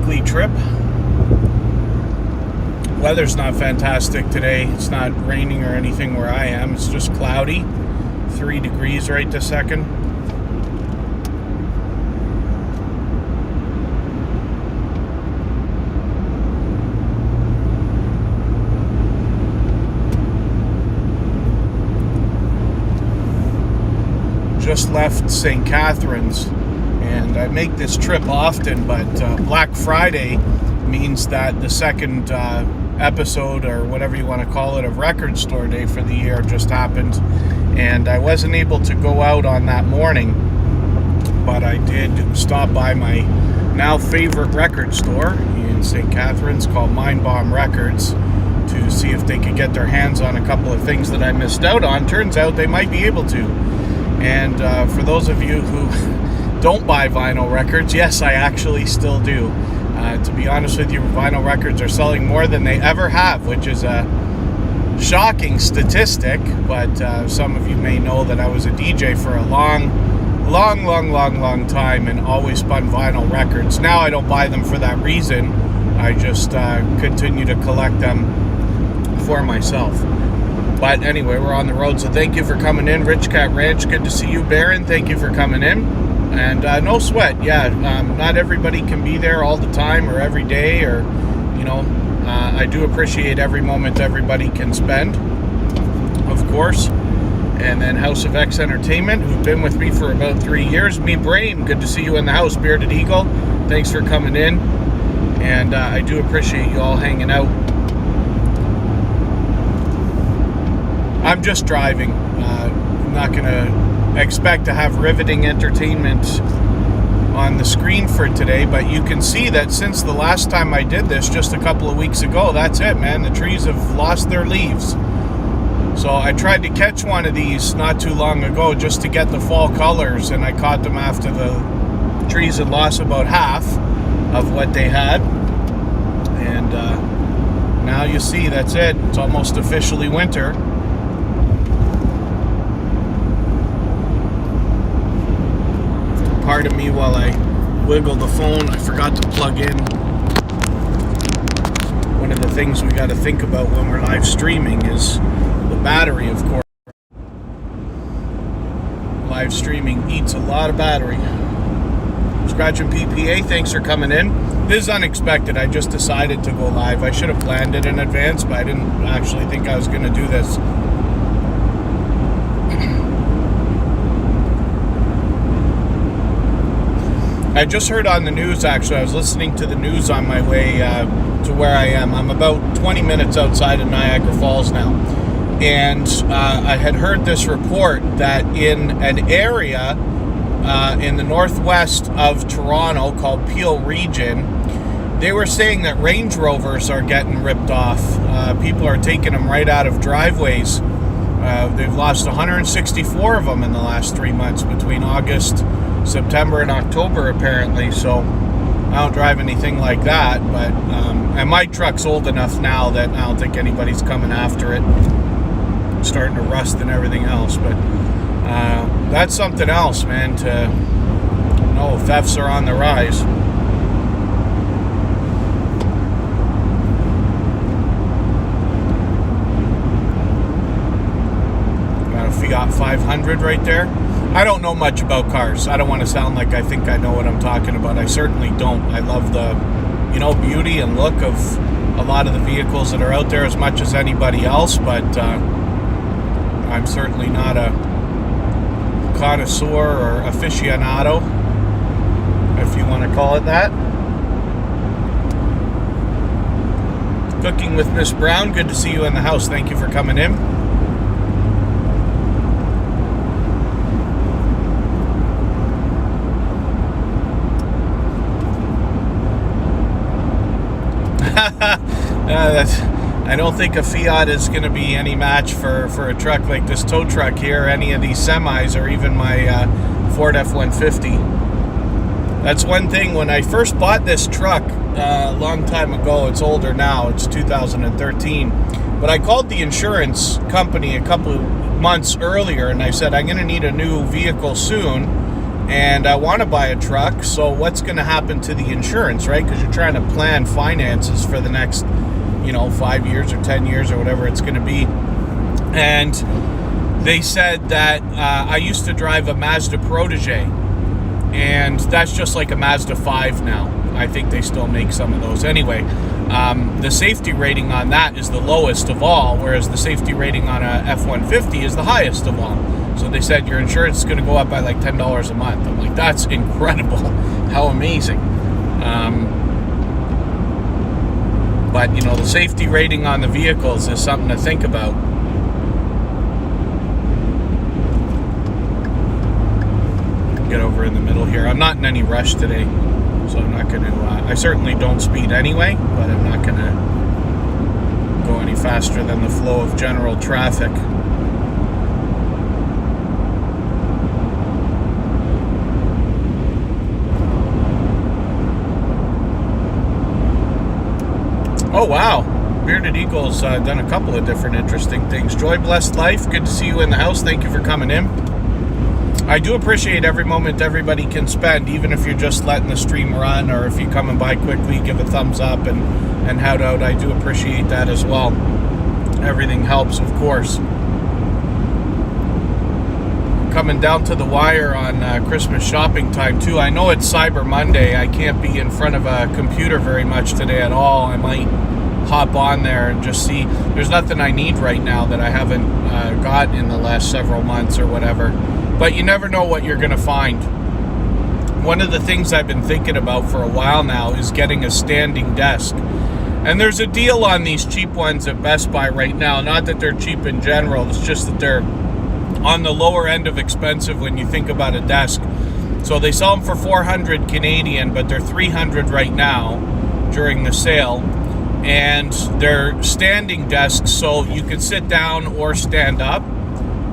weekly trip. Weather's not fantastic today. It's not raining or anything where I am. It's just cloudy. 3 degrees right this second. Just left St. Catharines, and I make this trip often, but Black Friday means that the second episode, or whatever you want to call it, of Record Store Day for the year just happened, and I wasn't able to go out on that morning, but I did stop by my now favorite record store in St. Catharines called Mind Bomb Records to see if they could get their hands on a couple of things that I missed out on. Turns out they might be able to. And for those of you who don't buy vinyl records, yes, I actually still do. To be honest with you, vinyl records are selling more than they ever have, which is a shocking statistic. But some of you may know that I was a DJ for a long time and always spun vinyl records. Now I don't buy them for that reason. I just continue to collect them for myself. But anyway, we're on the road, so thank you for coming in. Rich Cat Ranch, good to see you. Baron, thank you for coming in. And no sweat, yeah, not everybody can be there all the time or every day, or, you know, I do appreciate every moment everybody can spend, of course. And then House of X Entertainment, who've been with me for about 3 years. Me Brain, good to see you in the house. Bearded Eagle, thanks for coming in. And I do appreciate you all hanging out. I'm just driving. I'm not going to expect to have riveting entertainment on the screen for today, but you can see that since the last time I did this, just a couple of weeks ago, that's it, man. The trees have lost their leaves. So I tried to catch one of these not too long ago just to get the fall colors, and I caught them after the trees had lost about half of what they had. And now you see, that's it. It's almost officially winter. Pardon me while I wiggle the phone. I forgot to plug in. One of the things we got to think about when we're live streaming is the battery, of course. Live streaming eats a lot of battery. Scratching PPA, thanks for coming in. This is unexpected. I just decided to go live. I should have planned it in advance, but I didn't actually think I was going to do this. I just heard on the news, actually, I was listening to the news on my way to where I am. I'm about 20 minutes outside of Niagara Falls now. And I had heard this report that in an area in the northwest of Toronto called Peel Region, they were saying that Range Rovers are getting ripped off. People are taking them right out of driveways. They've lost 164 of them in the last 3 months between August, September, and October, apparently. So I don't drive anything like that, but and my truck's old enough now that I don't think anybody's coming after it. It's starting to rust and everything else, but that's something else, man. To know thefts are on the rise. Got a Fiat 500 right there. I don't know much about cars. I don't want to sound like I think I know what I'm talking about. I certainly don't. I love the, you know, beauty and look of a lot of the vehicles that are out there as much as anybody else, but I'm certainly not a connoisseur or aficionado, if you want to call it that. Cooking with Miss Brown, good to see you in the house. Thank you for coming in. I don't think a Fiat is going to be any match for a truck like this tow truck here, any of these semis, or even my Ford F-150. That's one thing. When I first bought this truck a long time ago, it's older now, it's 2013, but I called the insurance company a couple of months earlier and I said, I'm going to need a new vehicle soon. and I want to buy a truck. So what's going to happen to the insurance, right? Because you're trying to plan finances for the next, 5 years or 10 years or whatever it's going to be. And they said that I used to drive a Mazda Protege, and that's just like a Mazda 5 now. I think they still make some of those. Anyway, the safety rating on that is the lowest of all, whereas the safety rating on a F-150 is the highest of all. So they said your insurance is going to go up by like $10 a month. I'm like, that's incredible. How amazing. But, the safety rating on the vehicles is something to think about. Get over in the middle here. I'm not in any rush today, so I'm not going to, I certainly don't speed anyway, but I'm not going to go any faster than the flow of general traffic. Oh, wow. Bearded Eagle's done a couple of different interesting things. Joy Blessed Life, good to see you in the house. Thank you for coming in. I do appreciate every moment everybody can spend, even if you're just letting the stream run, or if you're coming by quickly, give a thumbs up and shout out. I do appreciate that as well. Everything helps, of course. Coming down to the wire on Christmas shopping time too. I know it's Cyber Monday. I can't be in front of a computer very much today at all. I might hop on there and just see. There's nothing I need right now that I haven't got in the last several months or whatever. But you never know what you're going to find. One of the things I've been thinking about for a while now is getting a standing desk. And there's a deal on these cheap ones at Best Buy right now. Not that they're cheap in general, it's just that they're on the lower end of expensive when you think about a desk. So they sell them for 400 Canadian, but they're 300 right now during the sale. And they're standing desks, so you can sit down or stand up.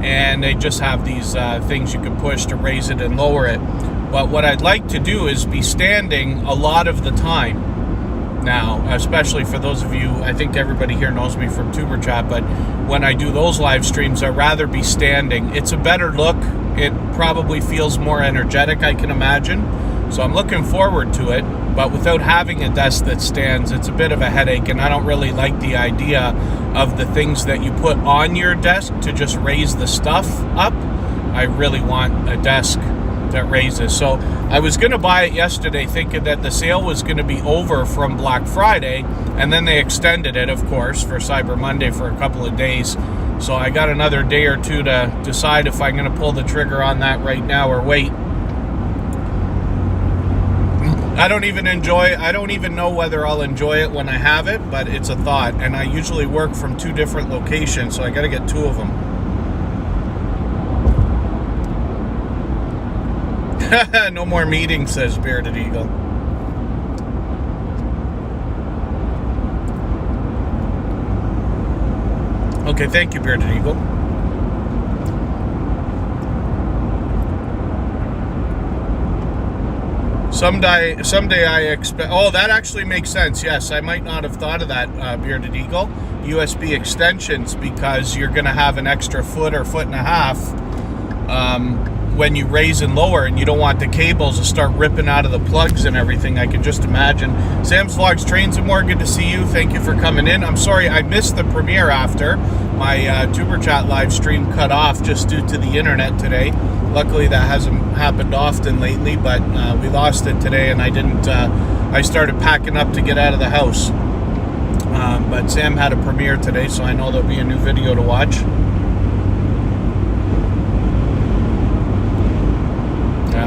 And they just have these things you can push to raise it and lower it. But what I'd like to do is be standing a lot of the time now, especially for those of you, I think everybody here knows me from Tuber Chat, but when I do those live streams, I'd rather be standing. It's a better look. It probably feels more energetic, I can imagine. So I'm looking forward to it, but without having a desk that stands, it's a bit of a headache, and I don't really like the idea of the things that you put on your desk to just raise the stuff up. I really want a desk that raises. So I was going to buy it yesterday thinking that the sale was going to be over from Black Friday, and then they extended it, of course, for Cyber Monday for a couple of days. So I got another day or two to decide if I'm going to pull the trigger on that right now or wait. I don't even know whether I'll enjoy it when I have it, but it's a thought. And I usually work from 2 different locations, so I got to get 2 of them. No more meetings, says Bearded Eagle. Okay, thank you, Bearded Eagle. Someday I expect... Oh, that actually makes sense. Yes, I might not have thought of that, Bearded Eagle. USB extensions, because you're going to have an extra foot or foot and a half when you raise and lower, and you don't want the cables to start ripping out of the plugs and everything. I can just imagine. Sam's Vlogs, Trains and More, good to see you. Thank you for coming in. I'm sorry I missed the premiere after. My Tuber Chat live stream cut off just due to the internet today. Luckily, that hasn't happened often lately, but we lost it today, and I didn't. I started packing up to get out of the house. But Sam had a premiere today, so I know there'll be a new video to watch.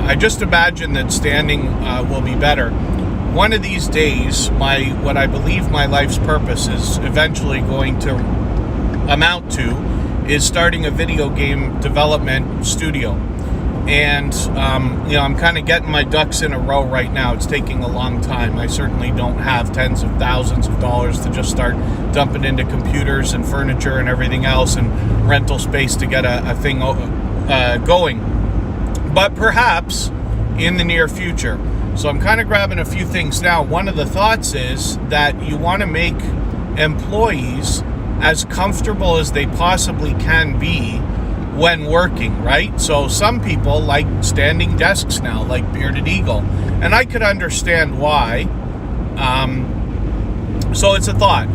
I just imagine that standing will be better. One of these days, what I believe my life's purpose is eventually going to amount to is starting a video game development studio. And, I'm kind of getting my ducks in a row right now. It's taking a long time. I certainly don't have tens of thousands of dollars to just start dumping into computers and furniture and everything else and rental space to get a thing going. But perhaps in the near future. So I'm kind of grabbing a few things now. One of the thoughts is that you want to make employees as comfortable as they possibly can be when working, right? So some people like standing desks now, like Bearded Eagle, and I could understand why. So it's a thought.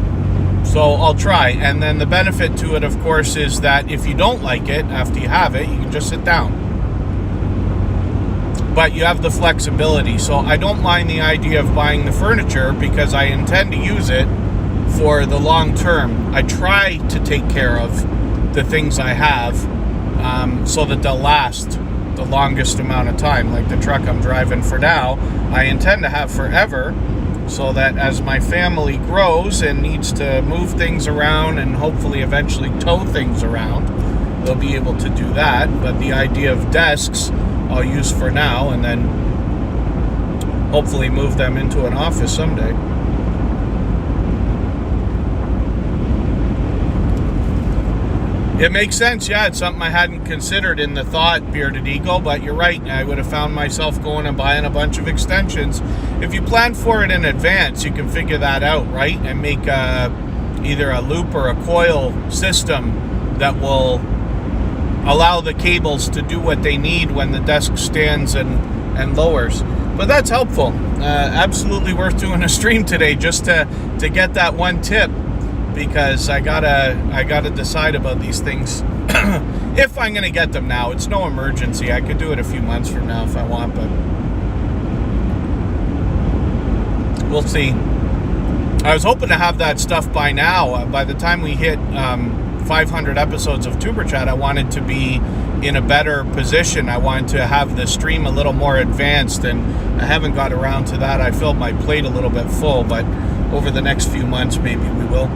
So I'll try. And then the benefit to it, of course, is that if you don't like it after you have it, you can just sit down. But you have the flexibility. So I don't mind the idea of buying the furniture because I intend to use it for the long term. I try to take care of the things I have so that they'll last the longest amount of time. Like the truck I'm driving for now, I intend to have forever, so that as my family grows and needs to move things around and hopefully eventually tow things around, they'll be able to do that. But the idea of desks I'll use for now, and then hopefully move them into an office someday. It makes sense, yeah. It's something I hadn't considered in the thought, Bearded Eagle, but you're right. I would have found myself going and buying a bunch of extensions. If you plan for it in advance, you can figure that out, right? And make either a loop or a coil system that will allow the cables to do what they need when the desk stands and lowers. But that's helpful. Absolutely worth doing a stream today just to get that one tip. Because I gotta decide about these things if I'm gonna get them now. It's no emergency. I could do it a few months from now if I want, but we'll see. I was hoping to have that stuff by now. By the time we hit 500 episodes of Tuber Chat, I wanted to be in a better position. I wanted to have the stream a little more advanced, and I haven't got around to that. I filled my plate a little bit full, but over the next few months, maybe we will.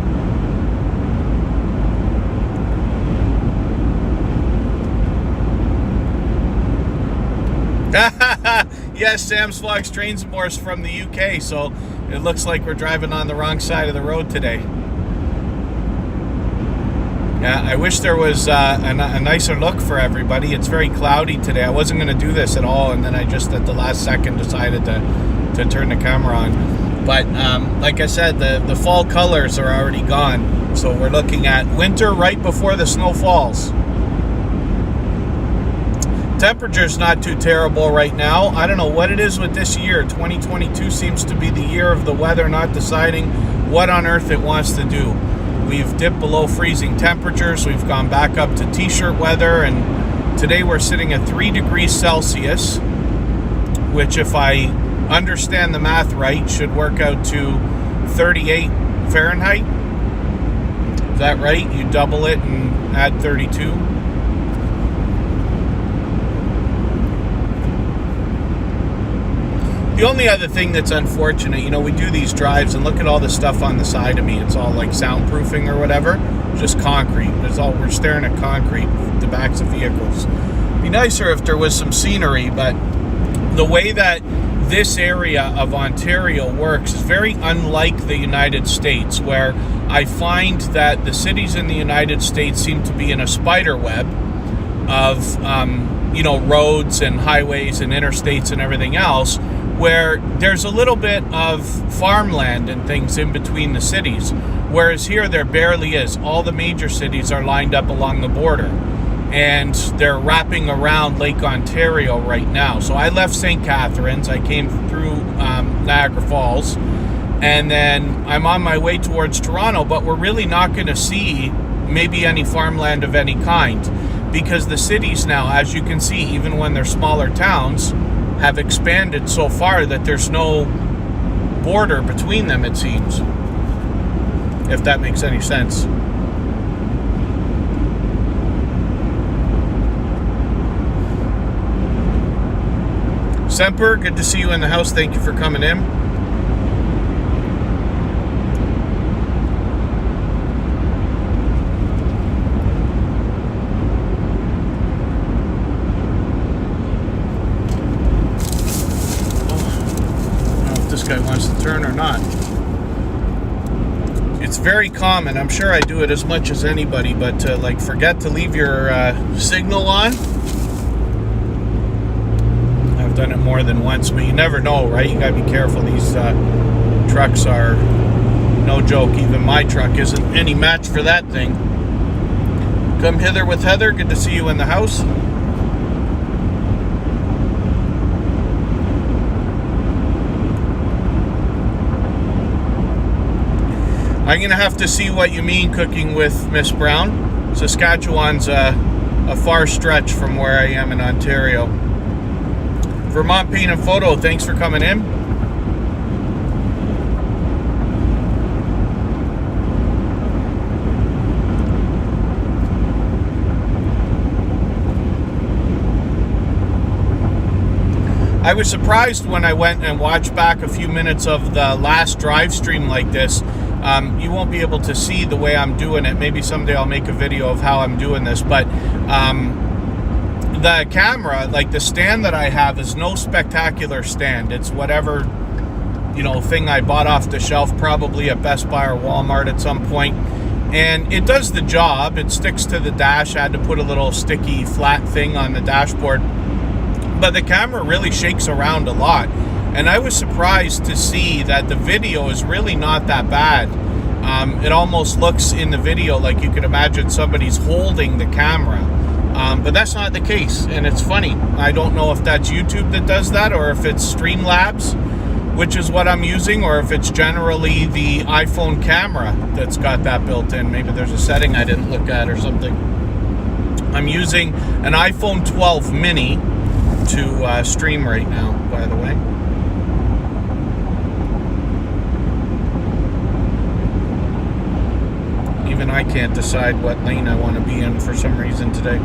Yes, Sam's Vlogs Trains and Moors from the UK, so it looks like we're driving on the wrong side of the road today. Yeah, I wish there was a nicer look for everybody. It's very cloudy today. I wasn't going to do this at all, and then I just at the last second decided to turn the camera on. But like I said, the fall colors are already gone, so we're looking at winter right before the snow falls. Temperature's not too terrible right now. I don't know what it is with this year. 2022 seems to be the year of the weather not deciding what on earth it wants to do. We've dipped below freezing temperatures. We've gone back up to t-shirt weather, and today we're sitting at 3 degrees Celsius, which, if I understand the math right, should work out to 38 Fahrenheit. Is that right? You double it and add 32. The only other thing that's unfortunate, you know, we do these drives and look at all the stuff on the side of me. It's all like soundproofing or whatever. Just concrete. We're staring at concrete, the backs of vehicles. It'd be nicer if there was some scenery, but the way that this area of Ontario works is very unlike the United States, where I find that the cities in the United States seem to be in a spider web of, roads and highways and interstates and everything else, where there's a little bit of farmland and things in between the cities, whereas here there barely is. All the major cities are lined up along the border, and they're wrapping around Lake Ontario right now. So I left St. Catharines, I came through Niagara Falls, and then I'm on my way towards Toronto, but we're really not going to see maybe any farmland of any kind, because the cities now, as you can see, even when they're smaller towns, have expanded so far that there's no border between them, it seems. If that makes any sense. Semper, good to see you in the house. Thank you for coming in. Guy wants to turn or not. It's very common. I'm sure I do it as much as anybody, but to forget to leave your signal on. I've done it more than once, but you never know, right? You gotta be careful. These trucks are no joke. Even my truck isn't any match for that thing. Come hither with Heather. Good to see you in the house. I'm going to have to see what you mean cooking with Miss Brown. Saskatchewan's a far stretch from where I am in Ontario. Vermont Paint and Photo, thanks for coming in. I was surprised when I went and watched back a few minutes of the last drive stream like this. You won't be able to see the way I'm doing it. Maybe someday I'll make a video of how I'm doing this, but the camera, like the stand that I have, is no spectacular stand. It's whatever, thing I bought off the shelf, probably at Best Buy or Walmart at some point. And it does the job. It sticks to the dash. I had to put a little sticky flat thing on the dashboard. But the camera really shakes around a lot. And I was surprised to see that the video is really not that bad. It almost looks in the video like you could imagine somebody's holding the camera. But that's not the case, and it's funny. I don't know if that's YouTube that does that, or if it's Streamlabs, which is what I'm using, or if it's generally the iPhone camera that's got that built in. Maybe there's a setting I didn't look at or something. I'm using an iPhone 12 mini to stream right now, by the way. Even I can't decide what lane I want to be in for some reason today.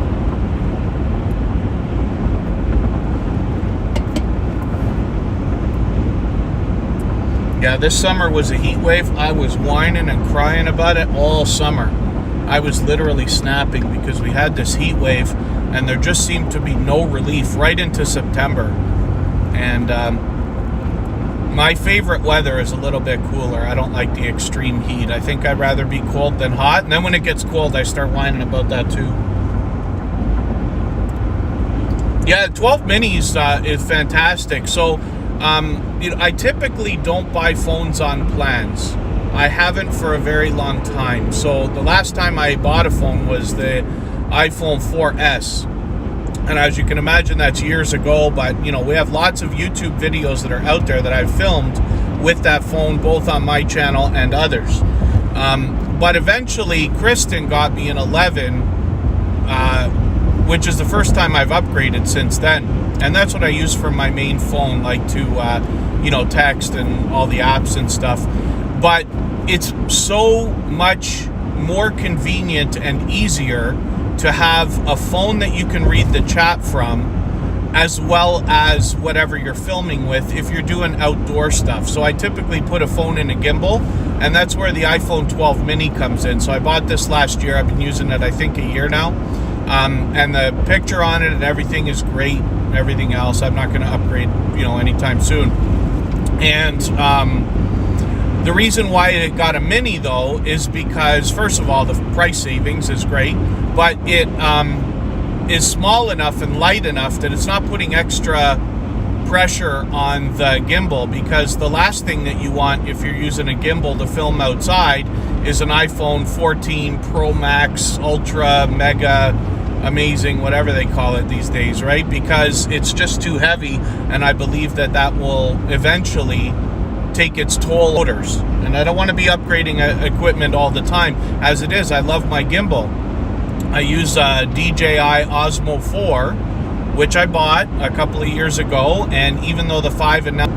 Yeah, this summer was a heat wave. I was whining and crying about it all summer. I was literally snapping because we had this heat wave and there just seemed to be no relief right into September. And my favorite weather is a little bit cooler. I don't like the extreme heat. I think I'd rather be cold than hot. And then when it gets cold, I start whining about that too. Yeah, 12 minis is fantastic. So, I typically don't buy phones on plans. I haven't for a very long time. So the last time I bought a phone was the iPhone 4S. And as you can imagine, that's years ago, but we have lots of YouTube videos that are out there that I've filmed with that phone, both on my channel and others. But eventually, Kristen got me an 11, which is the first time I've upgraded since then. And that's what I use for my main phone, like to, text and all the apps and stuff. But it's so much more convenient and easier to have a phone that you can read the chat from, as well as whatever you're filming with if you're doing outdoor stuff. So I typically put a phone in a gimbal, and that's where the iPhone 12 mini comes in. So I bought this last year. I've been using it, I think, a year now. And the picture on it and everything is great. Everything else, I'm not going to upgrade, anytime soon. And the reason why it got a mini, though, is because, first of all, the price savings is great, but it is small enough and light enough that it's not putting extra pressure on the gimbal, because the last thing that you want if you're using a gimbal to film outside is an iPhone 14 Pro Max, Ultra, Mega, Amazing, whatever they call it these days, right? Because it's just too heavy, and I believe that will eventually take its toll on motors. And I don't want to be upgrading equipment all the time. As it is, I love my gimbal. I use a DJI Osmo 4, which I bought a couple of years ago, and even though the 5 and now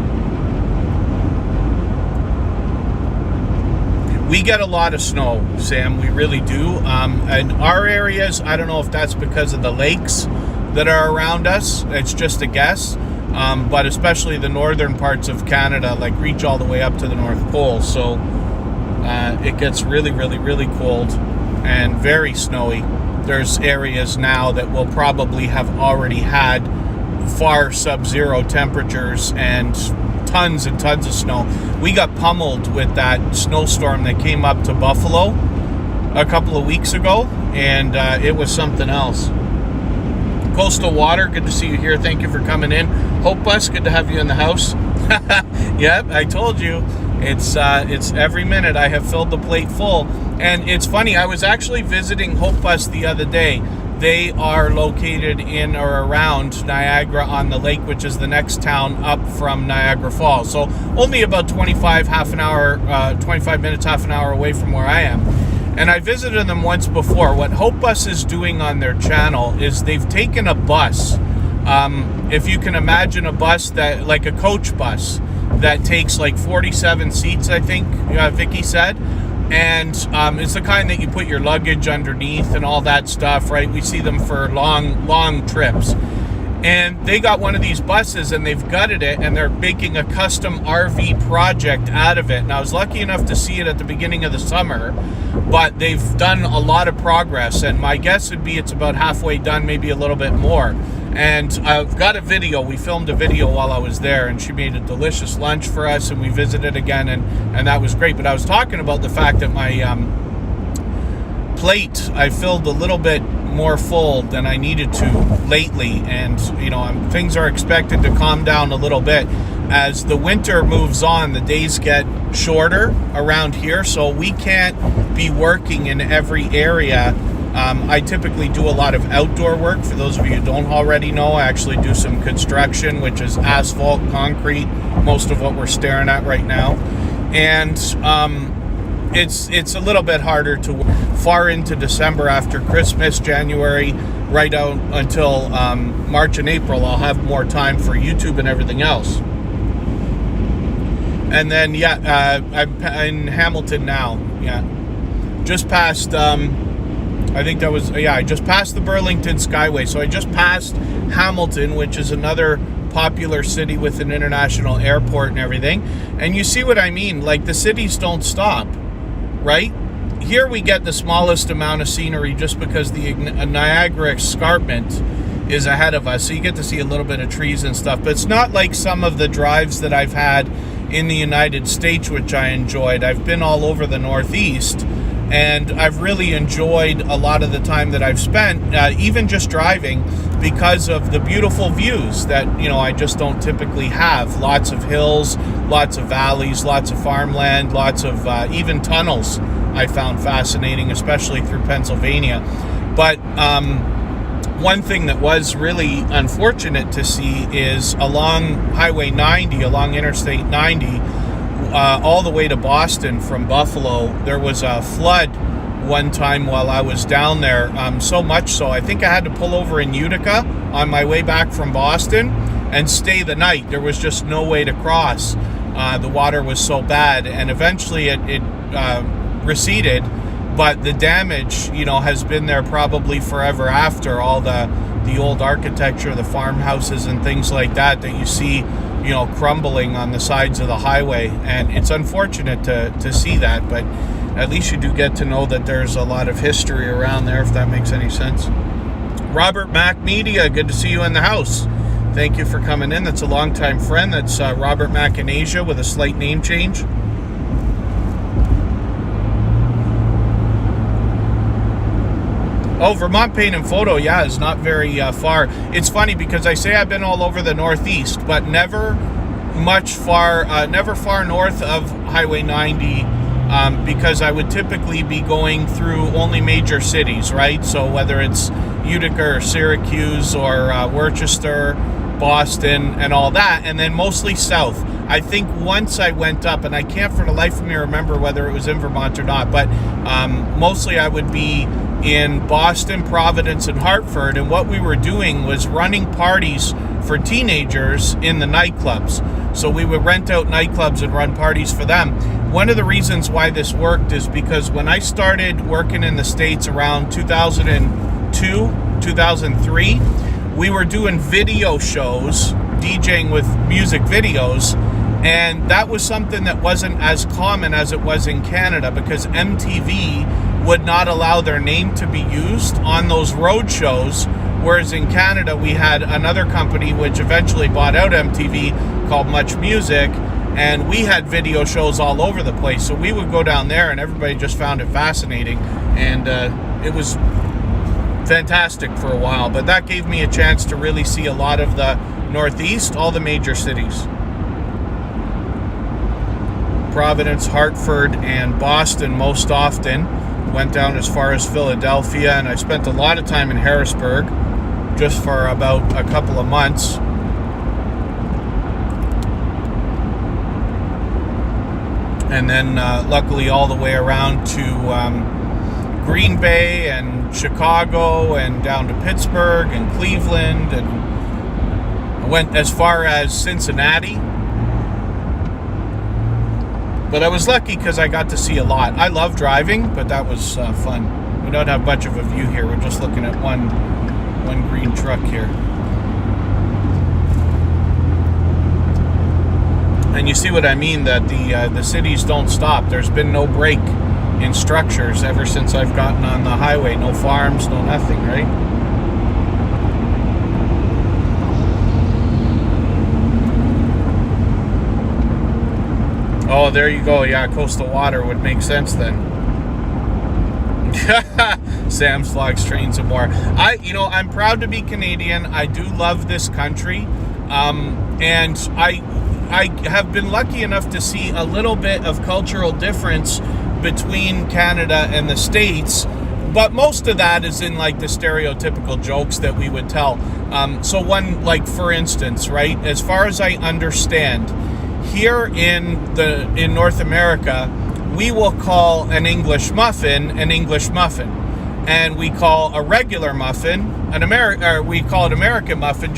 we get a lot of snow, Sam, we really do. In our areas, I don't know if that's because of the lakes that are around us. It's just a guess. But especially the northern parts of Canada, like reach all the way up to the North Pole. So it gets really, really, really cold and very snowy. There's areas now that will probably have already had far sub-zero temperatures and tons of snow. We got pummeled with that snowstorm that came up to Buffalo a couple of weeks ago, and it was something else. Coastal Water, good to see you here. Thank you for coming in. Hope Bus, good to have you in the house. Yep, I told you. It's every minute I have filled the plate full. And it's funny, I was actually visiting Hope Bus the other day. They are located in or around Niagara on the Lake, which is the next town up from Niagara Falls. So only about 25 minutes, half an hour away from where I am. And I visited them once before. What Hope Bus is doing on their channel is they've taken a bus. If you can imagine a bus that, like a coach bus, that takes like 47 seats, I think Vicky said. And it's the kind that you put your luggage underneath and all that stuff, right? We see them for long trips. And they got one of these buses and they've gutted it and they're making a custom RV project out of it. And I was lucky enough to see it at the beginning of the summer, but they've done a lot of progress. And my guess would be it's about halfway done, maybe a little bit more. And I've got a video. We filmed a video while I was there, and she made a delicious lunch for us, and we visited again, and that was great. But I was talking about the fact that my plate, I filled a little bit more full than I needed to lately, and things are expected to calm down a little bit as the winter moves on. The days get shorter around here, so we can't be working in every area. I typically do a lot of outdoor work. For those of you who don't already know, I actually do some construction, which is asphalt, concrete, most of what we're staring at right now. And it's a little bit harder to work far into December after Christmas, January, right out until March and April. I'll have more time for YouTube and everything else. And then, I'm in Hamilton now. Yeah, just past... I just passed the Burlington Skyway. So I just passed Hamilton, which is another popular city with an international airport and everything. And you see what I mean? Like, the cities don't stop, right? Here we get the smallest amount of scenery just because the Niagara Escarpment is ahead of us. So you get to see a little bit of trees and stuff. But it's not like some of the drives that I've had in the United States, which I enjoyed. I've been all over the Northeast. And I've really enjoyed a lot of the time that I've spent, even just driving, because of the beautiful views that, I just don't typically have. Lots of hills, lots of valleys, lots of farmland, lots of even tunnels I found fascinating, especially through Pennsylvania. But one thing that was really unfortunate to see is along Highway 90, along Interstate 90, all the way to Boston from Buffalo, there was a flood one time while I was down there. So much so, I think I had to pull over in Utica on my way back from Boston and stay the night. There was just no way to cross. The water was so bad, and eventually it receded, but the damage, has been there probably forever after. All the old architecture, the farmhouses and things like that you see, crumbling on the sides of the highway. And it's unfortunate to see that, but at least you do get to know that there's a lot of history around there, if that makes any sense. Robert Mac Media, good to see you in the house. Thank you for coming in. That's a longtime friend. That's Robert Mac in Asia with a slight name change. Oh, Vermont Paint and Photo, yeah, is not very far. It's funny because I say I've been all over the Northeast, but never far north of Highway 90, because I would typically be going through only major cities, right? So whether it's Utica or Syracuse or Worcester, Boston, and all that, and then mostly south. I think once I went up, and I can't for the life of me remember whether it was in Vermont or not, but mostly I would be in Boston, Providence, and Hartford, and what we were doing was running parties for teenagers in the nightclubs. So we would rent out nightclubs and run parties for them. One of the reasons why this worked is because when I started working in the States around 2002, 2003, we were doing video shows, DJing with music videos, and that was something that wasn't as common as it was in Canada, because MTV would not allow their name to be used on those road shows, whereas in Canada we had another company which eventually bought out MTV called Much Music, and we had video shows all over the place. So we would go down there and everybody just found it fascinating, and it was fantastic for a while. But that gave me a chance to really see a lot of the Northeast, all the major cities. Providence, Hartford, and Boston most often. Went down as far as Philadelphia, and I spent a lot of time in Harrisburg just for about a couple of months. And then luckily all the way around to Green Bay and Chicago and down to Pittsburgh and Cleveland, and I went as far as Cincinnati. But I was lucky because I got to see a lot. I love driving, but that was fun. We don't have much of a view here. We're just looking at one green truck here. And you see what I mean, that the cities don't stop. There's been no break in structures ever since I've gotten on the highway. No farms, no nothing, right? Oh, there you go. Yeah, coastal water would make sense then. Sam's Vlogs, Trains, and More. I'm proud to be Canadian. I do love this country. And I have been lucky enough to see a little bit of cultural difference between Canada and the States, but most of that is in like the stereotypical jokes that we would tell. So one, like for instance, right, as far as I understand, here in North America, we will call an English muffin an English muffin, and we call a regular muffin we call it American muffin.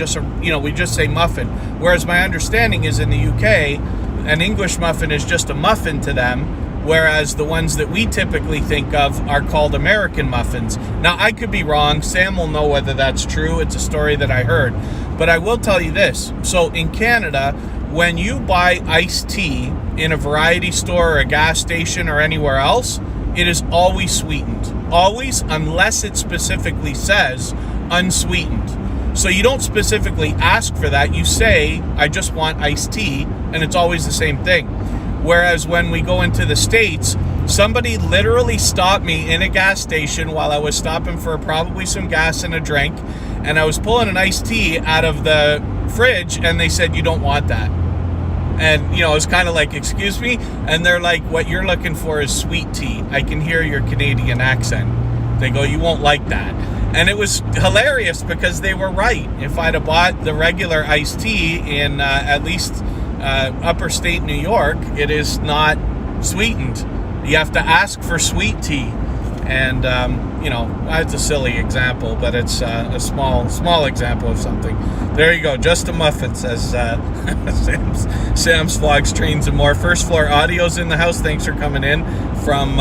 We just say muffin. Whereas my understanding is in the UK, an English muffin is just a muffin to them, whereas the ones that we typically think of are called American muffins. Now, I could be wrong. Sam will know whether that's true. It's a story that I heard. But I will tell you this. So in Canada, when you buy iced tea in a variety store or a gas station or anywhere else, it is always sweetened. Always, unless it specifically says unsweetened. So you don't specifically ask for that. You say, I just want iced tea, and it's always the same thing. Whereas when we go into the States, somebody literally stopped me in a gas station while I was stopping for probably some gas and a drink, and I was pulling an iced tea out of the fridge, and they said, you don't want that. And, it's kind of like, excuse me? And they're like, what you're looking for is sweet tea. I can hear your Canadian accent. They go, you won't like that. And it was hilarious because they were right. If I'd have bought the regular iced tea in at least upper state New York, it is not sweetened. You have to ask for sweet tea. And, it's a silly example, but it's a small example of something. There you go. Just a muffin, says Sam's Vlogs, Trains, and More. First Floor Audio's in the house. Thanks for coming in from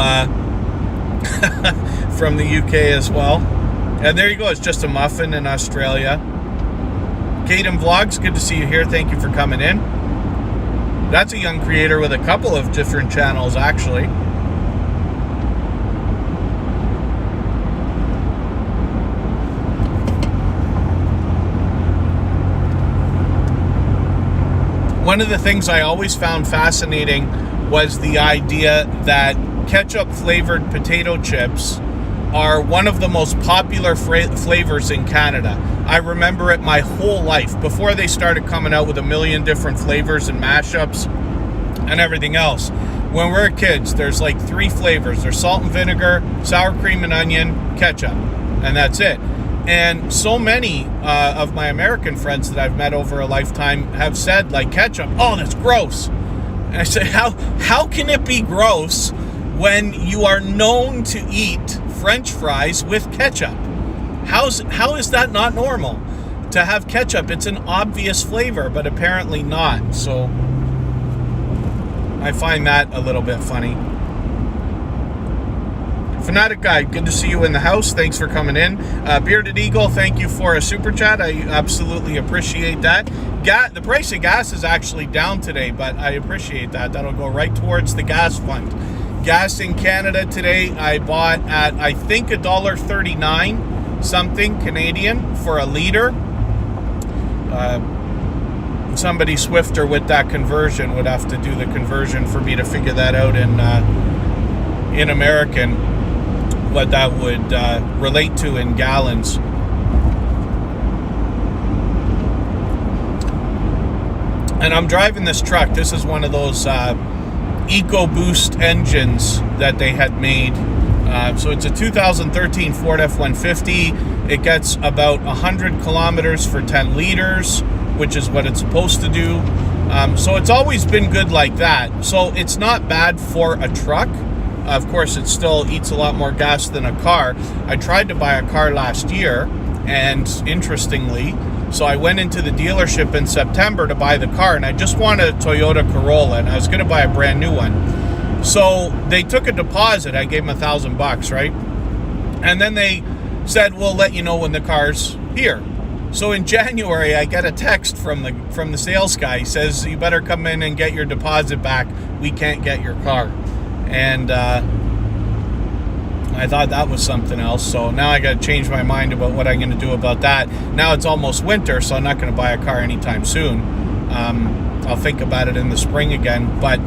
from the UK as well. And there you go. It's just a muffin in Australia. Kaden Vlogs, good to see you here. Thank you for coming in. That's a young creator with a couple of different channels, actually. One of the things I always found fascinating was the idea that ketchup-flavored potato chips are one of the most popular flavors in Canada. I remember it my whole life, before they started coming out with a million different flavors and mashups and everything else. When we were kids, there's like 3 flavors. There's salt and vinegar, sour cream and onion, ketchup, and that's it. And so many of my American friends that I've met over a lifetime have said, like, ketchup, oh, that's gross. And I say, how can it be gross when you are known to eat French fries with ketchup? How is that not normal to have ketchup? It's an obvious flavor, but apparently not. So I find that a little bit funny. Fanatic Guy, good to see you in the house. Thanks for coming in. Bearded Eagle, thank you for a super chat. I absolutely appreciate that. The price of gas is actually down today, but I appreciate that. That'll go right towards the gas fund. Gas in Canada today, I bought at, I think, $1.39 something Canadian for a liter. Somebody swifter with that conversion would have to do the conversion for me to figure that out in American, what that would relate to in gallons. And I'm driving this truck. This is one of those EcoBoost engines that they had made. So it's a 2013 Ford F-150. It gets about 100 kilometers for 10 liters, which is what it's supposed to do. So it's always been good like that. So it's not bad for a truck. Of course, it still eats a lot more gas than a car. I tried to buy a car last year, and interestingly, so I went into the dealership in September to buy the car, and I just wanted a Toyota Corolla, and I was going to buy a brand new one. So they took a deposit. I gave them $1,000, right? And then they said, we'll let you know when the car's here. So in January, I get a text from the sales guy. He says, you better come in and get your deposit back. We can't get your car. And I thought that was something else. So now I got to change my mind about what I'm going to do about that. Now it's almost winter, so I'm not going to buy a car anytime soon. I'll think about it in the spring again. But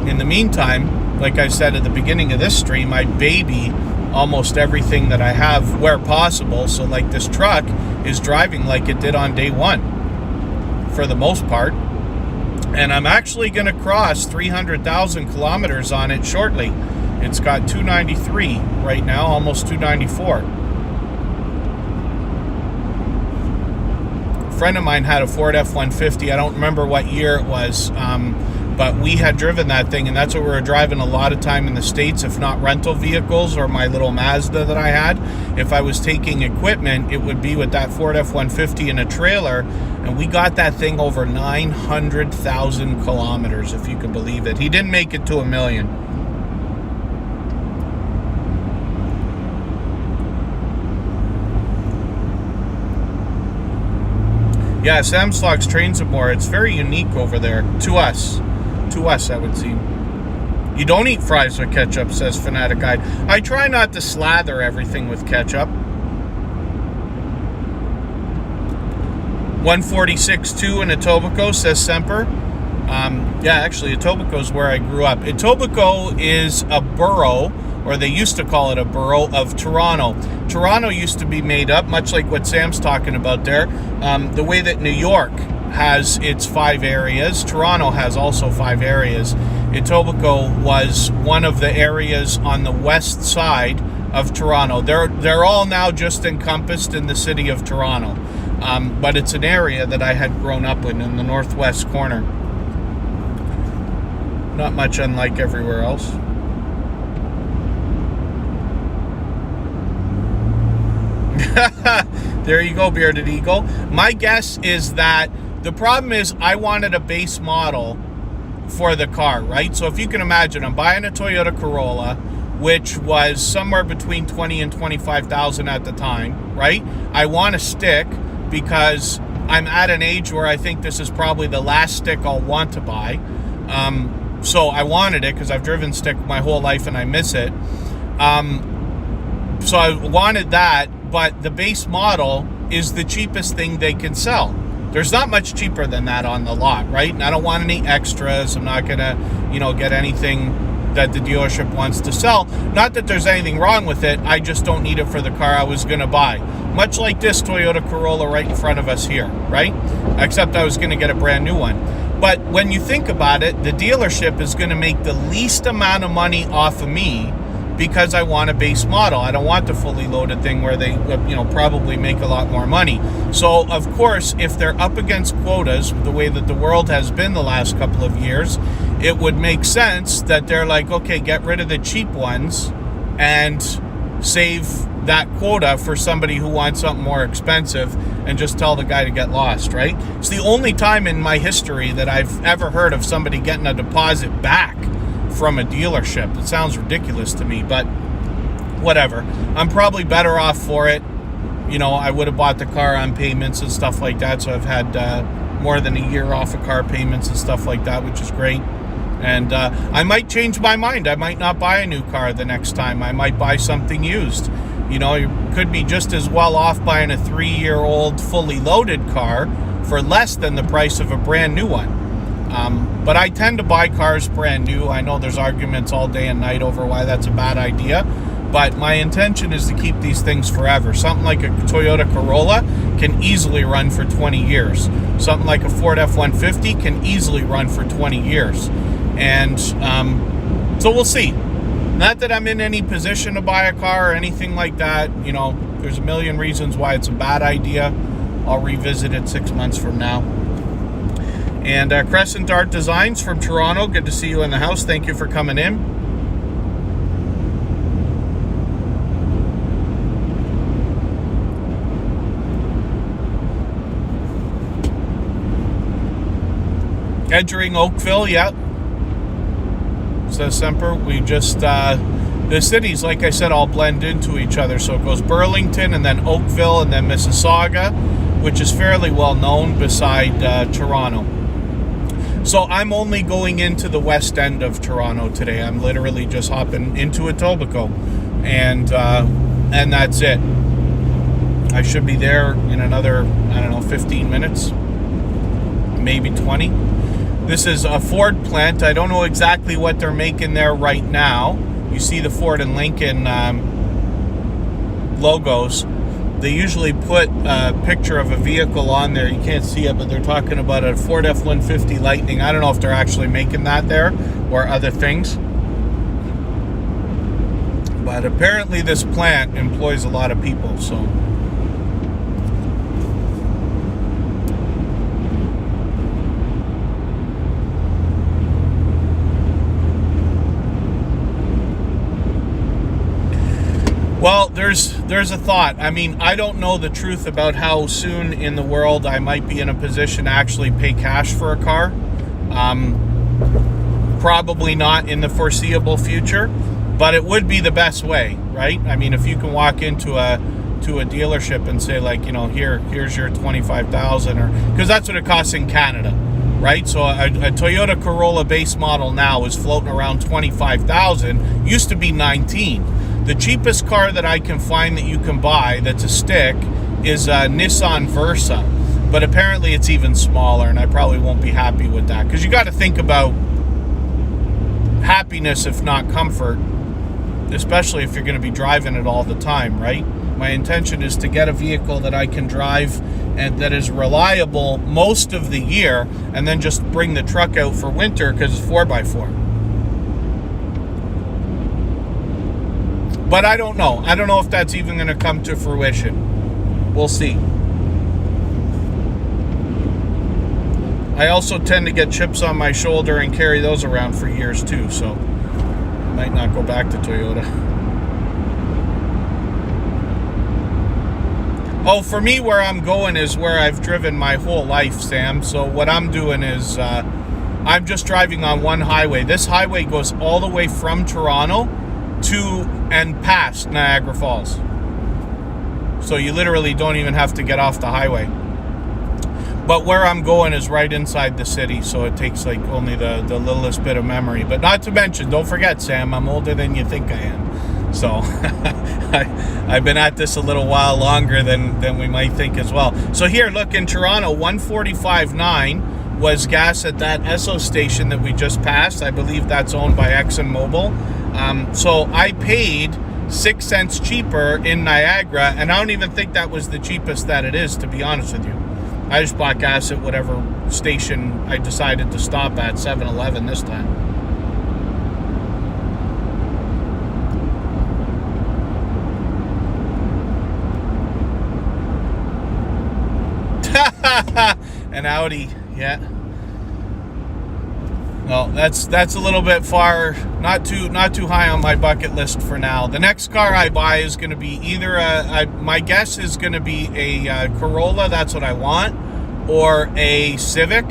in the meantime, like I said at the beginning of this stream, I baby almost everything that I have where possible. So like this truck is driving like it did on day one for the most part. And I'm actually going to cross 300,000 kilometers on it shortly. It's got 293 right now, almost 294. A friend of mine had a Ford F-150. I don't remember what year it was, but we had driven that thing, and that's what we were driving a lot of time in the States, if not rental vehicles or my little Mazda that I had. If I was taking equipment, it would be with that Ford F-150 in a trailer, and we got that thing over 900,000 kilometers, if you can believe it. He didn't make it to 1 million. Yeah, Sam's Fox trains it more. It's very unique over there. To us, I would seem. You don't eat fries with ketchup, says Fanatic Guide. I try not to slather everything with ketchup. 146.2 in Etobicoke, says Semper. Yeah, actually, Etobicoke is where I grew up. Etobicoke is a borough, or they used to call it a borough, of Toronto. Toronto used to be made up, much like what Sam's talking about there, the way that New York has its 5 areas. Toronto has also 5 areas. Etobicoke was one of the areas on the west side of Toronto. They're all now just encompassed in the city of Toronto, but it's an area that I had grown up in the northwest corner. Not much unlike everywhere else. There you go, Bearded Eagle. My guess is that the problem is I wanted a base model for the car, right? So if you can imagine, I'm buying a Toyota Corolla, which was somewhere between 20 and 25,000 at the time, right? I want a stick because I'm at an age where I think this is probably the last stick I'll want to buy. So I wanted it because I've driven stick my whole life and I miss it. So I wanted that, but the base model is the cheapest thing they can sell. There's not much cheaper than that on the lot, right? And I don't want any extras. I'm not gonna, get anything that the dealership wants to sell. Not that there's anything wrong with it. I just don't need it for the car I was gonna buy. Much like this Toyota Corolla right in front of us here, right? Except I was gonna get a brand new one. But when you think about it, the dealership is gonna make the least amount of money off of me because I want a base model. I don't want the fully loaded thing where they, probably make a lot more money. So, of course, if they're up against quotas, the way that the world has been the last couple of years, it would make sense that they're like, okay, get rid of the cheap ones and save that quota for somebody who wants something more expensive and just tell the guy to get lost, right? It's the only time in my history that I've ever heard of somebody getting a deposit back from a dealership. It sounds ridiculous to me, but whatever. I'm probably better off for it. I would have bought the car on payments and stuff like that, so I've had more than a year off of car payments and stuff like that, which is great. And I might change my mind. I might not buy a new car the next time. I might buy something used. You could be just as well off buying a 3-year-old fully loaded car for less than the price of a brand new one. But I tend to buy cars brand new. I know there's arguments all day and night over why that's a bad idea, but my intention is to keep these things forever. Something like a Toyota Corolla can easily run for 20 years. Something like a Ford F-150 can easily run for 20 years. And so we'll see. Not that I'm in any position to buy a car or anything like that. You know, there's a million reasons why it's a bad idea. I'll revisit it 6 months from now. And Crescent Dart Designs from Toronto, good to see you in the house. Thank you for coming in. Entering Oakville, yeah. Says Semper. We just, the cities, like I said, all blend into each other. So it goes Burlington and then Oakville and then Mississauga, which is fairly well known beside Toronto. So I'm only going into the west end of Toronto today. I'm literally just hopping into Etobicoke, and that's it. I should be there in another, 15 minutes, maybe 20. This is a Ford plant. I don't know exactly what they're making there right now. You see the Ford and Lincoln logos. They usually put a picture of a vehicle on there. You can't see it, but they're talking about a Ford F-150 Lightning. I don't know if they're actually making that there or other things. But apparently this plant employs a lot of people, so... Well, there's a thought. I mean, I don't know the truth about how soon in the world I might be in a position to actually pay cash for a car. Probably not in the foreseeable future, but it would be the best way, right? I mean, if you can walk into a dealership and say, like, you know, here's your $25,000, or because that's what it costs in Canada, right? So a Toyota Corolla base model now is floating around $25,000. Used to be $19,000. The cheapest car that I can find that you can buy that's a stick is a Nissan Versa. But apparently it's even smaller, and I probably won't be happy with that. Because you got to think about happiness, if not comfort, especially if you're going to be driving it all the time, right? My intention is to get a vehicle that I can drive and that is reliable most of the year, and then just bring the truck out for winter because it's 4x4. But I don't know. I don't know if that's even going to come to fruition. We'll see. I also tend to get chips on my shoulder and carry those around for years too, so I might not go back to Toyota. Oh, for me, where I'm going is where I've driven my whole life, Sam. So what I'm doing is I'm just driving on one highway. This highway goes all the way from Toronto to and past Niagara Falls. So you literally don't even have to get off the highway. But where I'm going is right inside the city, so it takes like only the littlest bit of memory. But not to mention, don't forget, Sam, I'm older than you think I am. So I've been at this a little while longer than we might think as well. So here, look, in Toronto, 145.9 was gas at that Esso station that we just passed. I believe that's owned by ExxonMobil. So I paid 6 cents cheaper in Niagara, and I don't even think that was the cheapest that it is, to be honest with you. I just bought gas at whatever station I decided to stop at, 7-Eleven this time. An Audi, yeah. Well, that's a little bit far, not too high on my bucket list for now. The next car I buy is going to be either my guess is going to be a Corolla, that's what I want, or a Civic.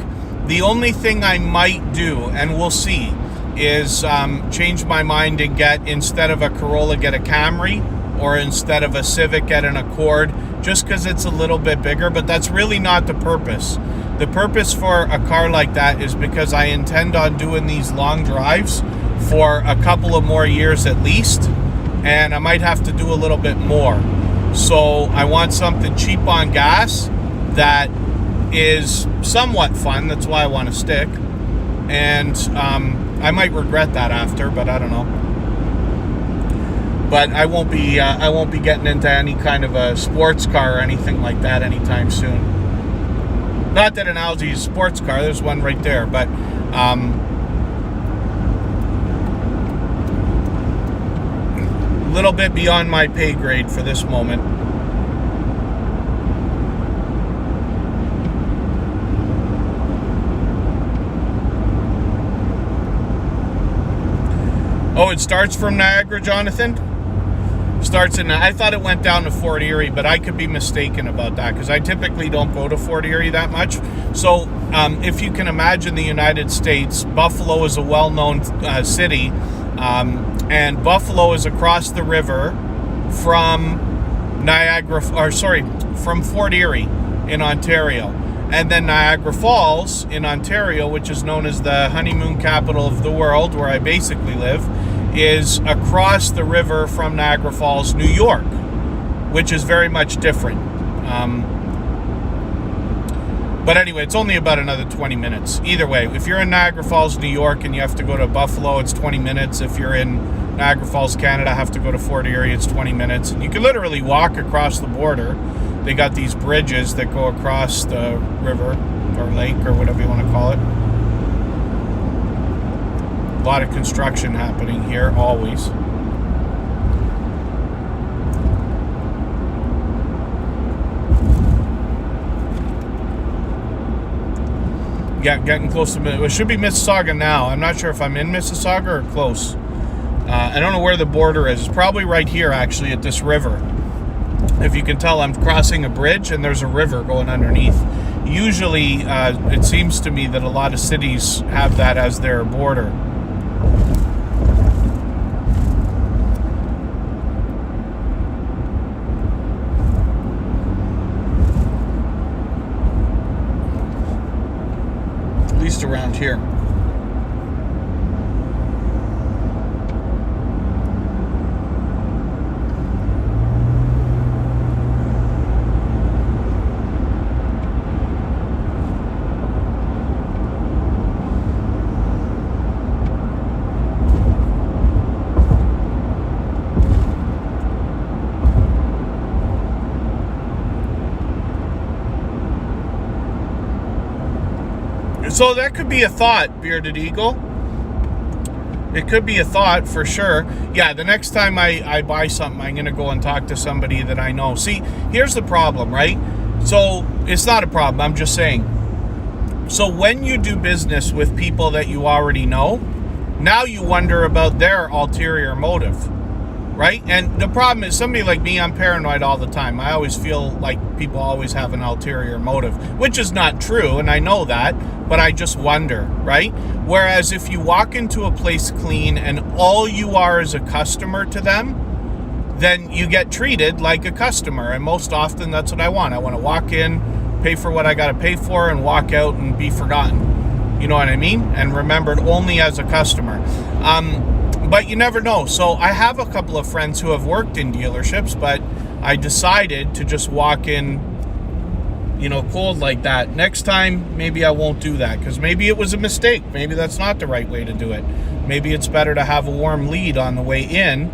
The only thing I might do, and we'll see, is change my mind and get, instead of a Corolla, get a Camry, or instead of a Civic, get an Accord, just because it's a little bit bigger. But that's really not the purpose. The purpose for a car like that is because I intend on doing these long drives for a couple of more years at least, and I might have to do a little bit more. So I want something cheap on gas that is somewhat fun. That's why I want to stick. And I might regret that after, but I don't know. But I won't be getting into any kind of a sports car or anything like that anytime soon. Not that an Audi is a sports car, there's one right there, but A little bit beyond my pay grade for this moment. Oh, it starts from Niagara, Jonathan? Starts in, I thought it went down to Fort Erie, but I could be mistaken about that because I typically don't go to Fort Erie that much. So if you can imagine the United States, Buffalo is a well-known city, and Buffalo is across the river from from Fort Erie in Ontario. And then Niagara Falls in Ontario, which is known as the honeymoon capital of the world, where I basically live, is across the river from Niagara Falls, New York, which is very much different. But anyway, it's only about another 20 minutes. Either way, if you're in Niagara Falls, New York, and you have to go to Buffalo, it's 20 minutes. If you're in Niagara Falls, Canada, have to go to Fort Erie, it's 20 minutes. And you can literally walk across the border. They got these bridges that go across the river or lake or whatever you want to call it. A lot of construction happening here, always. Yeah, getting close to it. Should be Mississauga now. I'm not sure if I'm in Mississauga or close. I don't know where the border is. It's probably right here, actually, at this river. If you can tell, I'm crossing a bridge and there's a river going underneath. Usually, it seems to me that a lot of cities have that as their border. At least around here. So that could be a thought, Bearded Eagle. It could be a thought for sure. Yeah, the next time I buy something, I'm going to go and talk to somebody that I know. See, here's the problem, right? So it's not a problem. I'm just saying. So when you do business with people that you already know, now you wonder about their ulterior motive, right? And the problem is, somebody like me, I'm paranoid all the time. I always feel like people always have an ulterior motive, which is not true, and I know that, but I just wonder, right? Whereas if you walk into a place clean and all you are is a customer to them, then you get treated like a customer, and most often that's what I want. I want to walk in, pay for what I got to pay for, and walk out and be forgotten. You know what I mean? And remembered only as a customer. But you never know. So I have a couple of friends who have worked in dealerships, but I decided to just walk in, cold like that. Next time, maybe I won't do that, because maybe it was a mistake. Maybe that's not the right way to do it. Maybe it's better to have a warm lead on the way in,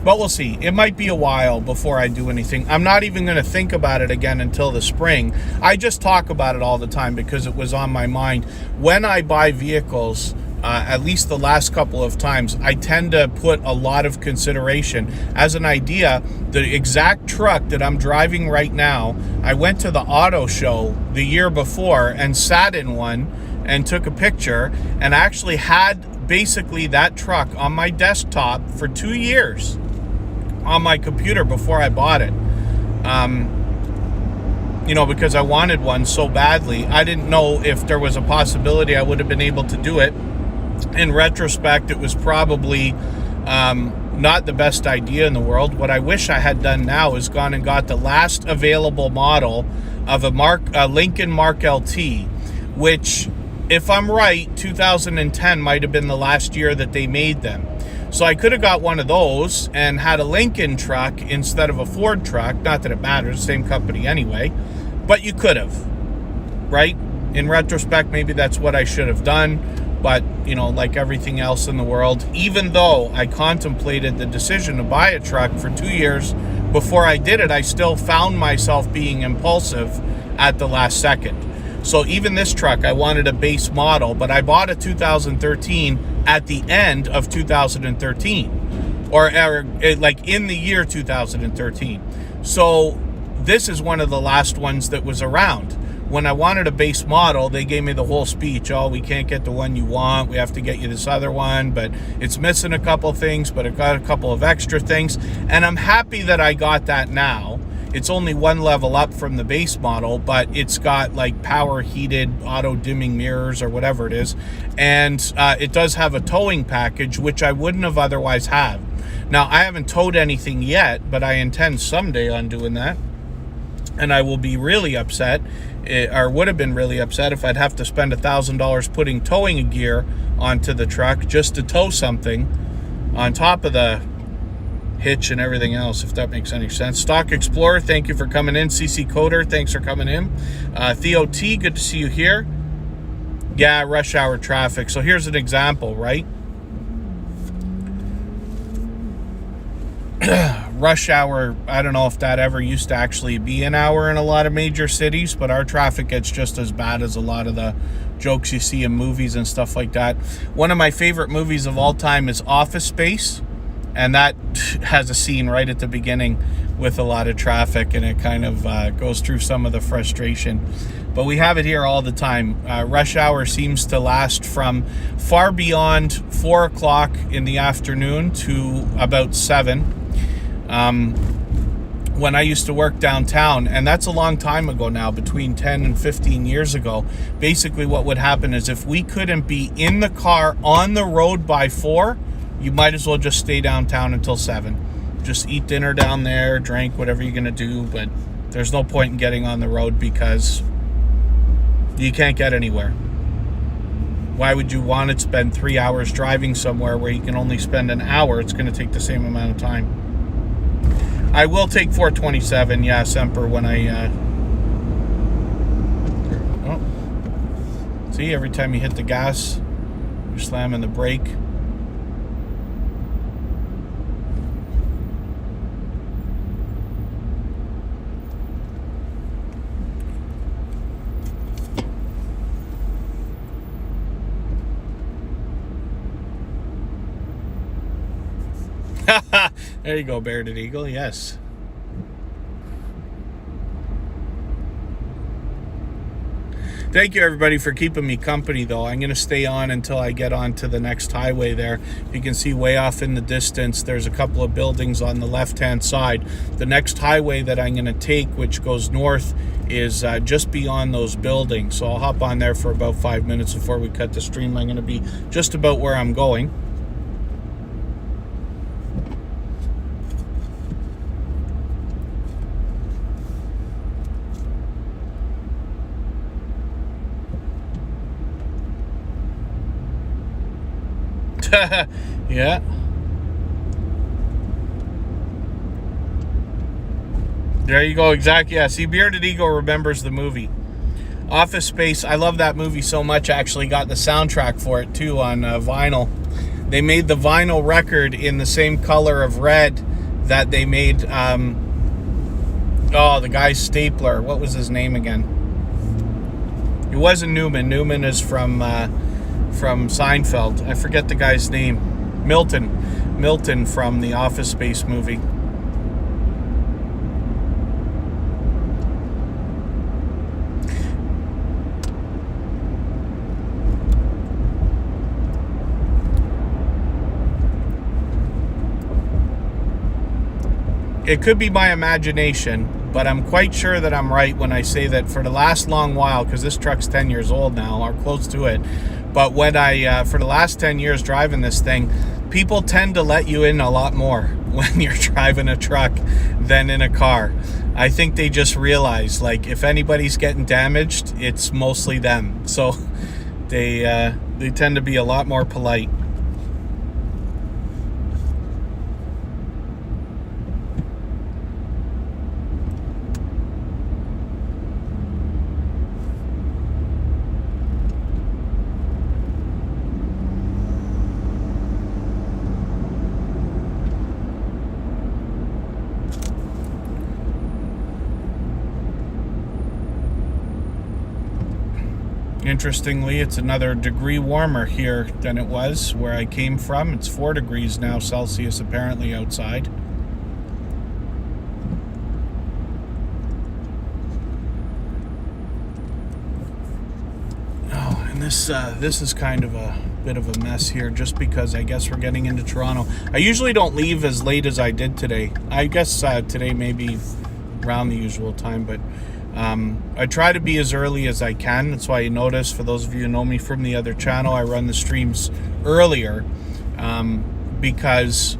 But we'll see. It might be a while before I do anything. I'm not even going to think about it again until the spring. I just talk about it all the time because it was on my mind. When I buy vehicles, at least the last couple of times, I tend to put a lot of consideration. As an idea, the exact truck that I'm driving right now, I went to the auto show the year before and sat in one and took a picture, and actually had basically that truck on my desktop for 2 years on my computer before I bought it. Because I wanted one so badly. I didn't know if there was a possibility I would have been able to do it. In retrospect, it was probably not the best idea in the world. What I wish I had done now is gone and got the last available model of a Lincoln Mark LT, which, if I'm right, 2010 might have been the last year that they made them. So I could have got one of those and had a Lincoln truck instead of a Ford truck. Not that it matters, same company anyway. But you could have, right? In retrospect, maybe that's what I should have done. But, like everything else in the world, even though I contemplated the decision to buy a truck for 2 years before I did it, I still found myself being impulsive at the last second. So even this truck, I wanted a base model, but I bought a 2013 at the end of 2013, or like in the year 2013. So this is one of the last ones that was around. When I wanted a base model, they gave me the whole speech. Oh, we can't get the one you want. We have to get you this other one, but it's missing a couple things, but it got a couple of extra things. And I'm happy that I got that now. It's only one level up from the base model, but it's got like power heated auto dimming mirrors or whatever it is. And it does have a towing package, which I wouldn't have otherwise had. Now, I haven't towed anything yet, but I intend someday on doing that. And I will be really upset, or would have been really upset, if I'd have to spend $1,000 putting towing gear onto the truck just to tow something on top of the hitch and everything else, if that makes any sense. Stock Explorer, thank you for coming in. CC Coder, thanks for coming in. Theo T, good to see you here. Yeah, rush hour traffic. So here's an example, right? Rush hour, I don't know if that ever used to actually be an hour in a lot of major cities, but our traffic gets just as bad as a lot of the jokes you see in movies and stuff like that. One of my favorite movies of all time is Office Space, and that has a scene right at the beginning with a lot of traffic, and it kind of goes through some of the frustration. But we have it here all the time. Rush hour seems to last from far beyond 4 o'clock in the afternoon to about 7. When I used to work downtown, and that's a long time ago now, between 10 and 15 years ago, basically what would happen is if we couldn't be in the car on the road by 4, you might as well just stay downtown until 7. Just eat dinner down there, drink, whatever you're going to do, but there's no point in getting on the road because you can't get anywhere. Why would you want to spend 3 hours driving somewhere where you can only spend an hour? It's going to take the same amount of time. I will take 427, yeah, Semper, when I, see, every time you hit the gas, you're slamming the brake. There you go, Bearded Eagle, yes. Thank you, everybody, for keeping me company, though. I'm going to stay on until I get on to the next highway there. You can see way off in the distance, there's a couple of buildings on the left-hand side. The next highway that I'm going to take, which goes north, is just beyond those buildings. So I'll hop on there for about 5 minutes before we cut the stream. I'm going to be just about where I'm going. Yeah. There you go, exactly. Yeah, see, Bearded Eagle remembers the movie. Office Space, I love that movie so much, I actually got the soundtrack for it too on vinyl. They made the vinyl record in the same color of red that they made, the guy's stapler. What was his name again? It wasn't Newman. Newman is from Seinfeld. I forget the guy's name. Milton from the Office Space movie. It could be my imagination, but I'm quite sure that I'm right when I say that for the last long while, because this truck's 10 years old now, or close to it, but when for the last 10 years driving this thing, people tend to let you in a lot more when you're driving a truck than in a car. I think they just realize, like, if anybody's getting damaged, it's mostly them. So they tend to be a lot more polite. interestingly, it's another degree warmer here than it was where I came from. It's 4 degrees now Celsius apparently outside. Oh, and this is kind of a bit of a mess here just because I guess we're getting into Toronto. I usually don't leave as late as I did today. I guess today maybe around the usual time, but I try to be as early as I can. That's why you notice, for those of you who know me from the other channel, I run the streams earlier because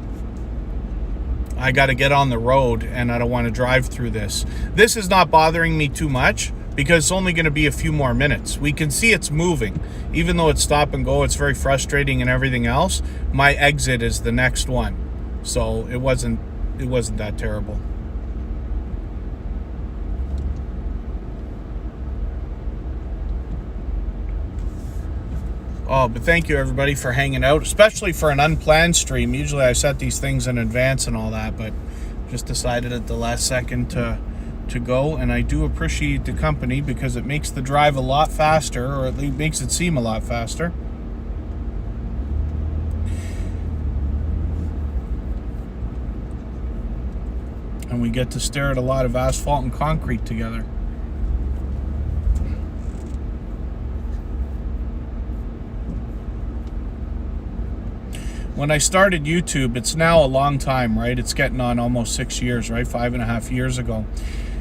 I got to get on the road and I don't want to drive through this. This is not bothering me too much because it's only going to be a few more minutes. We can see it's moving. Even though it's stop and go, it's very frustrating and everything else. My exit is the next one. So it wasn't that terrible. Oh, but thank you everybody for hanging out, especially for an unplanned stream. Usually I set these things in advance and all that, but just decided at the last second to go, and I do appreciate the company because it makes the drive a lot faster, or at least makes it seem a lot faster. And we get to stare at a lot of asphalt and concrete together. When I started YouTube, it's now a long time, right? It's getting on almost 6 years, right? 5.5 years ago.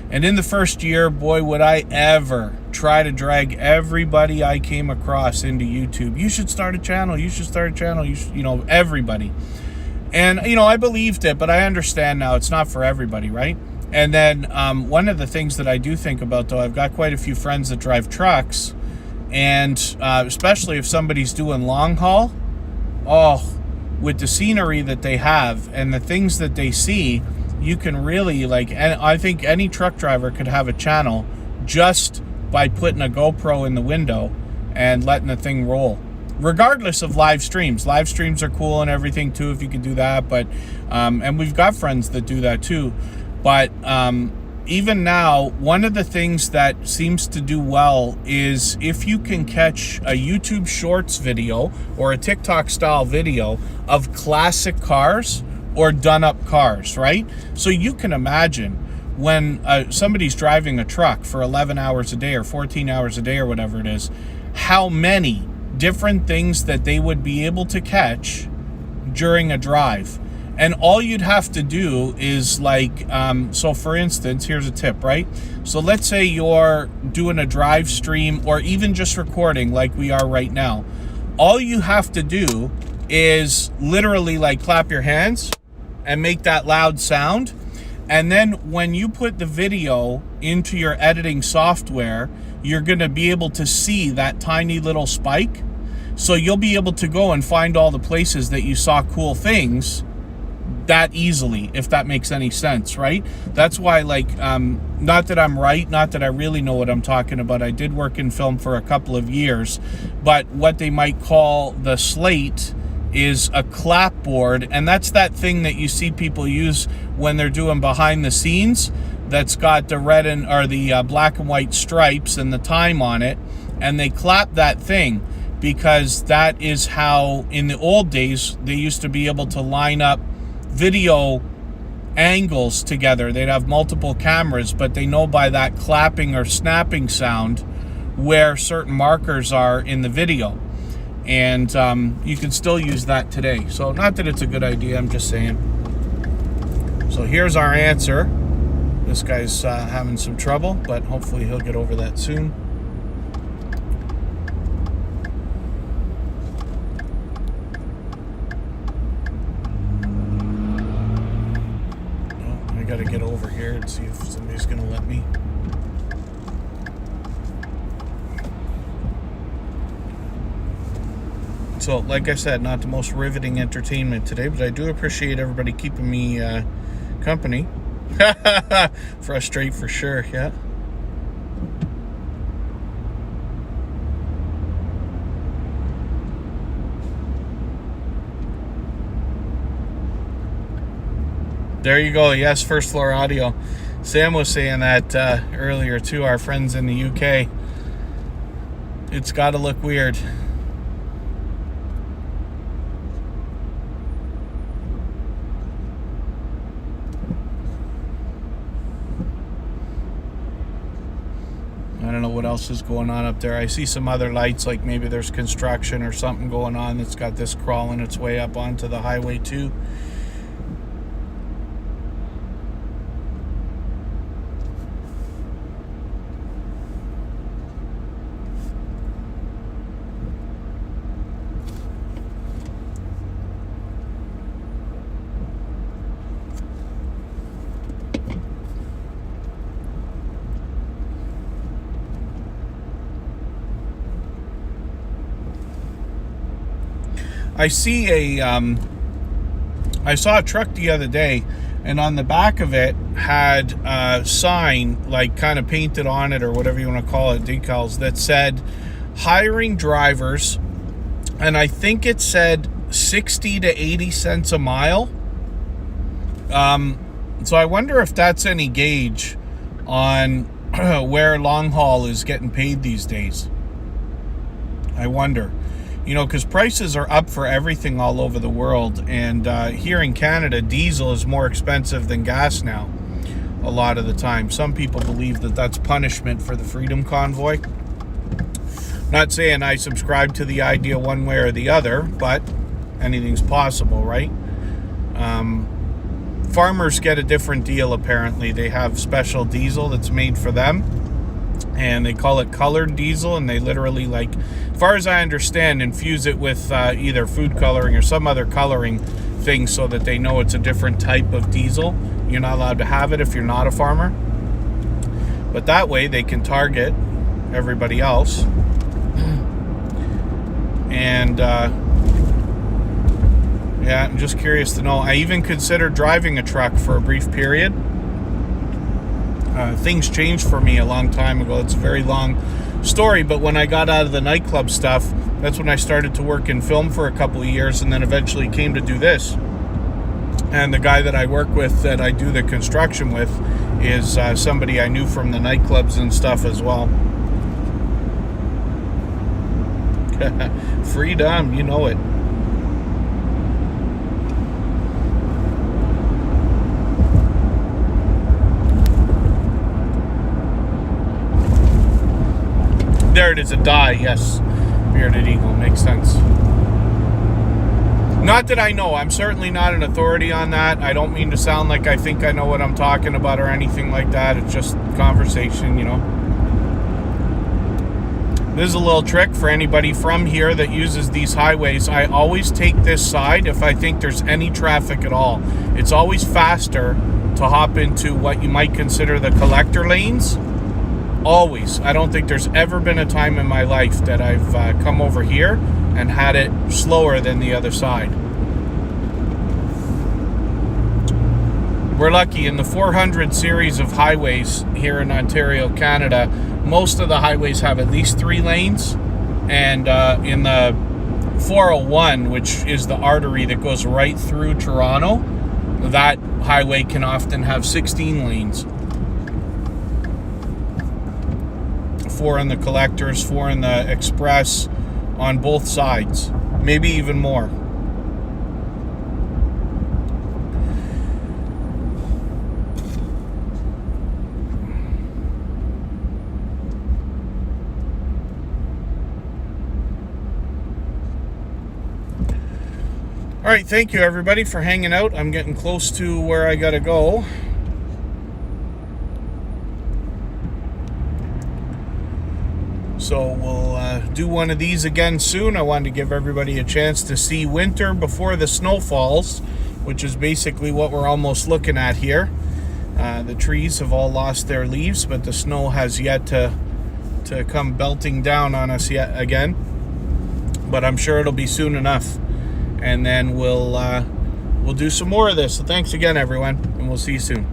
And in the first year, boy, would I ever try to drag everybody I came across into YouTube. You should start a channel. You should start a channel. You know, everybody. And, you know, I believed it, but I understand now it's not for everybody, right? And then one of the things that I do think about, though, I've got quite a few friends that drive trucks. And especially if somebody's doing long haul, with the scenery that they have and the things that they see, you can really, like, and I think any truck driver could have a channel just by putting a GoPro in the window and letting the thing roll. Regardless of live streams. Live streams are cool and everything too, if you can do that, but and we've got friends that do that too. But even now, one of the things that seems to do well is if you can catch a YouTube Shorts video or a TikTok style video of classic cars or done up cars, right? So you can imagine when somebody's driving a truck for 11 hours a day or 14 hours a day or whatever it is, how many different things that they would be able to catch during a drive. And all you'd have to do is, like, so for instance, here's a tip, right? So let's say you're doing a drive stream or even just recording like we are right now. All you have to do is literally, like, clap your hands and make that loud sound. And then when you put the video into your editing software, you're going to be able to see that tiny little spike. So you'll be able to go and find all the places that you saw cool things that easily, if that makes any sense, right? That's why, like, not that I'm right, not that I really know what I'm talking about. I did work in film for a couple of years, but what they might call the slate is a clapboard, and that's that thing that you see people use when they're doing behind the scenes that's got the red and or the black and white stripes and the time on it, and they clap that thing because that is how in the old days they used to be able to line up video angles together. They'd have multiple cameras, but they know by that clapping or snapping sound where certain markers are in the video. And you can still use that today. So not that it's a good idea, I'm just saying. So here's our answer. This guy's having some trouble, but hopefully he'll get over that soon. I gotta get over here and see if somebody's gonna let me. So, like I said, not the most riveting entertainment today, but I do appreciate everybody keeping me company. Frustrate for sure, yeah. There you go. Yes, First Floor Audio. Sam was saying that earlier too, our friends in the UK. It's got to look weird. I don't know what else is going on up there. I see some other lights, like maybe there's construction or something going on that's got this crawling its way up onto the highway too. I saw a truck the other day, and on the back of it had a sign, like kind of painted on it or whatever you want to call it, decals, that said hiring drivers, and I think it said 60 to 80 cents a mile. So I wonder if that's any gauge on where long haul is getting paid these days. I wonder. You know, because prices are up for everything all over the world. And here in Canada, diesel is more expensive than gas now a lot of the time. Some people believe that that's punishment for the Freedom Convoy. Not saying I subscribe to the idea one way or the other, but anything's possible, right? Farmers get a different deal, apparently. They have special diesel that's made for them, and they call it colored diesel, and they literally, like, as far as I understand, infuse it with either food coloring or some other coloring thing so that they know it's a different type of diesel. You're not allowed to have it if you're not a farmer, but that way they can target everybody else. And yeah, I'm just curious to know. I even considered driving a truck for a brief period. Things changed for me a long time ago. It's a very long story, but when I got out of the nightclub stuff, that's when I started to work in film for a couple of years, and then eventually came to do this. And the guy that I work with, that I do the construction with, is somebody I knew from the nightclubs and stuff as well. Freedom, you know it. There it is, a die, yes. Bearded Eagle, makes sense. Not that I know. I'm certainly not an authority on that. I don't mean to sound like I think I know what I'm talking about or anything like that. It's just conversation, you know. This is a little trick for anybody from here that uses these highways. I always take this side if I think there's any traffic at all. It's always faster to hop into what you might consider the collector lanes. Always. I don't think there's ever been a time in my life that I've come over here and had it slower than the other side. We're lucky. In the 400 series of highways here in Ontario, Canada, most of the highways have at least 3 lanes. And in the 401, which is the artery that goes right through Toronto, that highway can often have 16 lanes. 4 in the collectors, 4 in the express, on both sides, maybe even more. All right, thank you everybody for hanging out. I'm getting close to where I gotta go. So we'll do one of these again soon. I wanted to give everybody a chance to see winter before the snow falls, which is basically what we're almost looking at here. The trees have all lost their leaves, but the snow has yet to come belting down on us yet again. But I'm sure it'll be soon enough. And then we'll do some more of this. So thanks again, everyone, and we'll see you soon.